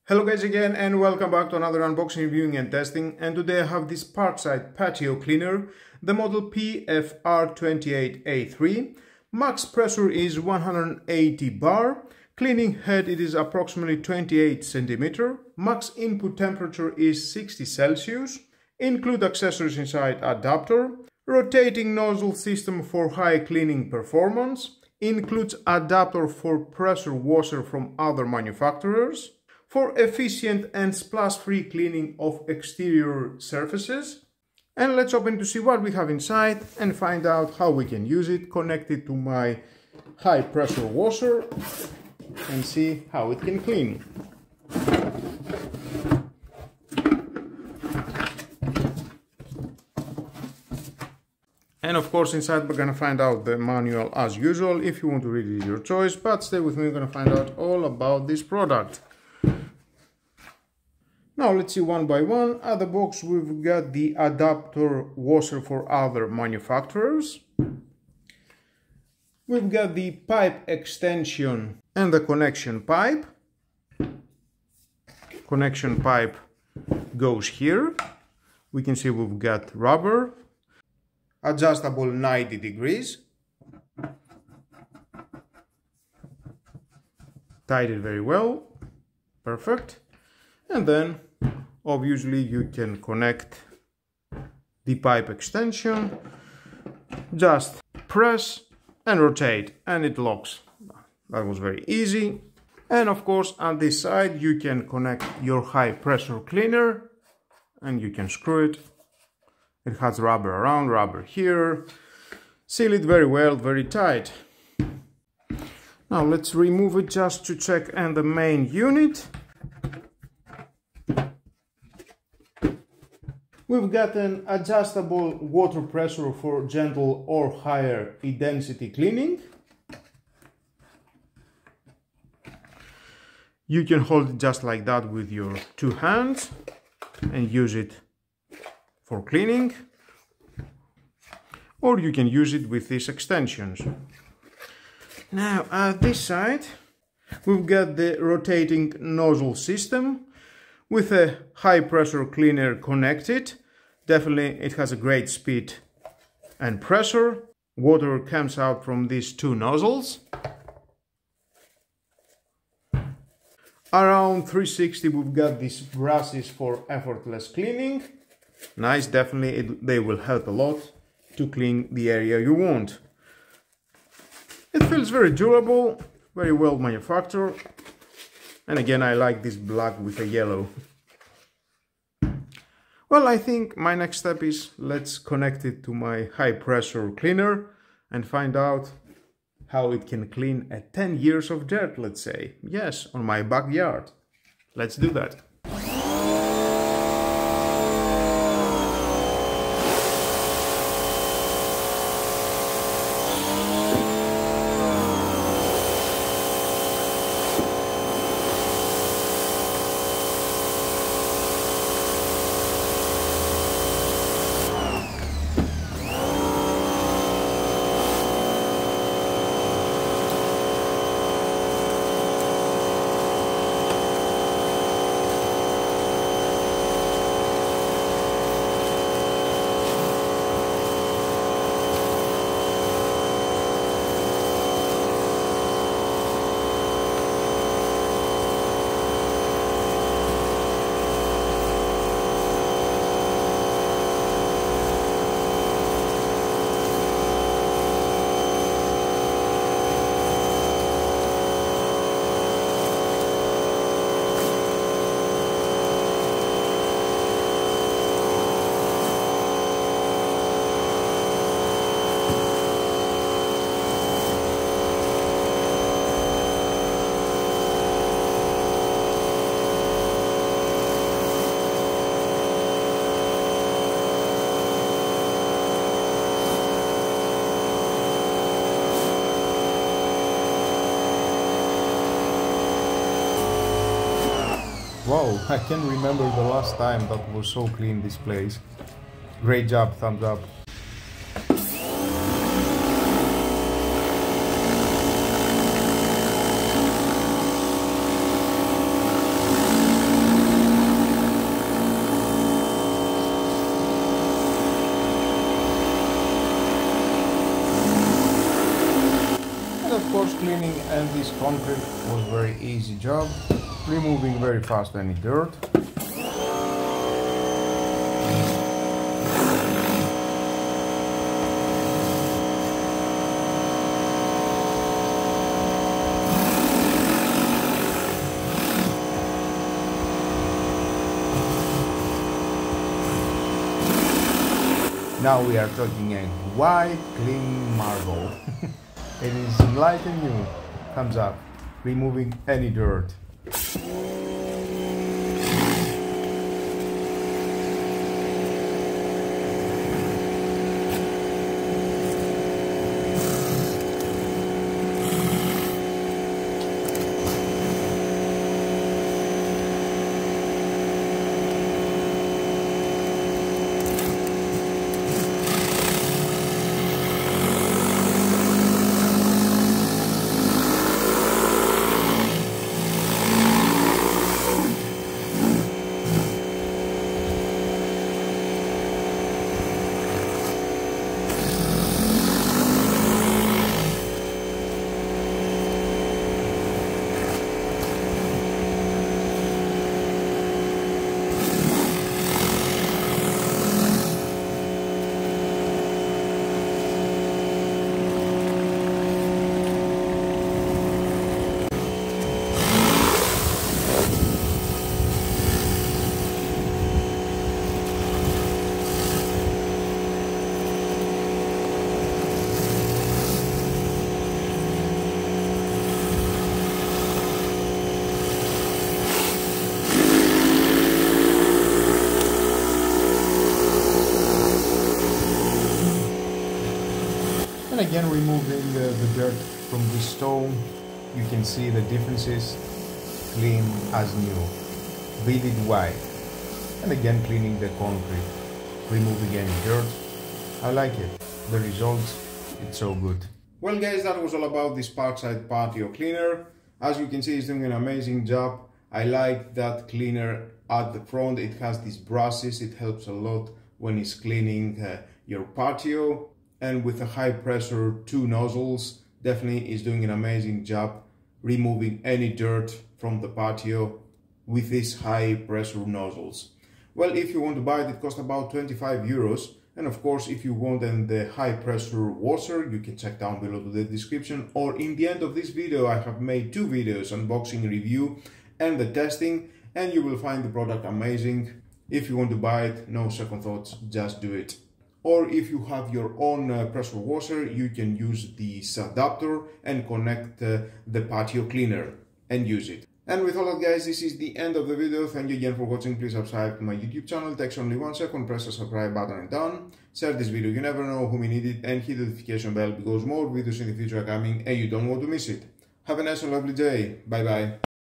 Hello guys again and welcome back to another unboxing, reviewing and testing, and today I have this Parkside Patio cleaner, the model PFR 28A3. Max pressure is 180 bar, cleaning head it is approximately 28 cm, max input temperature is 60 Celsius, include accessories inside adapter, rotating nozzle system for high cleaning performance, includes adapter for pressure washer from other manufacturers, for efficient and splash-free cleaning of exterior surfaces. And let's open to see what we have inside and find out how we can use it, connect it to my high pressure washer and see how it can clean. And of course inside we're gonna find out the manual as usual. If you want to read it, it's your choice, but stay with me, we're gonna find out all about this product. Now let's see one by one. At the box we've got the adapter washer for other manufacturers. We've got the pipe extension and the connection pipe. Connection pipe goes here. We can see we've got rubber, adjustable 90 degrees. Tied it very well. Perfect. And then obviously you can connect the pipe extension, just press and rotate and it locks. That was very easy. And of course on this side you can connect your high pressure cleaner and you can screw it. It has rubber around, rubber here. Seal it very well, very tight. Now let's remove it just to check and the main unit. We've got an adjustable water pressure for gentle or higher intensity cleaning. You can hold it just like that with your two hands and use it for cleaning, or you can use it with these extensions. Now at this side we've got the rotating nozzle system with a high pressure cleaner connected. Definitely it has a great speed and pressure. Water comes out from these two nozzles. Around 360 we've got these brushes for effortless cleaning. Nice, definitely they will help a lot to clean the area you want. It feels very durable, very well manufactured. And again, I like this black with a yellow. Well, I think my next step is let's connect it to my high pressure cleaner and find out how it can clean a 10 years of dirt, let's say. Yes, on my backyard. Let's do that. Wow, I can remember the last time that was so clean, this place. Great job, thumbs up. cleaning and this concrete was very easy job, removing very fast any dirt. Now we are talking a white, clean marble. It is light and new. Comes up, removing any dirt. And again, removing the dirt from the stone, you can see the differences, clean as new, vivid white. And again, cleaning the concrete, removing any dirt. I like it. The results, it's so good. Well guys, that was all about this Parkside Patio cleaner. As you can see, it's doing an amazing job. I like that cleaner at the front. It has these brushes. It helps a lot when it's cleaning your patio. And with a high pressure 2 nozzles, definitely is doing an amazing job removing any dirt from the patio with these high pressure nozzles. Well, if you want to buy it, it costs about 25 euros. And of course, if you want the high pressure washer, you can check down below to the description, or in the end of this video I have made 2 videos, unboxing, review and the testing, and you will find the product amazing. If you want to buy it, no second thoughts, just do it. Or if you have your own pressure washer, you can use this adapter and connect the patio cleaner and use it. And with all that guys, this is the end of the video. Thank you again for watching. Please subscribe to my YouTube channel. It takes only 1 second. Press the subscribe button and done. Share this video, you never know who may need it, and hit the notification bell because more videos in the future are coming and you don't want to miss it. Have a nice and lovely day. Bye bye.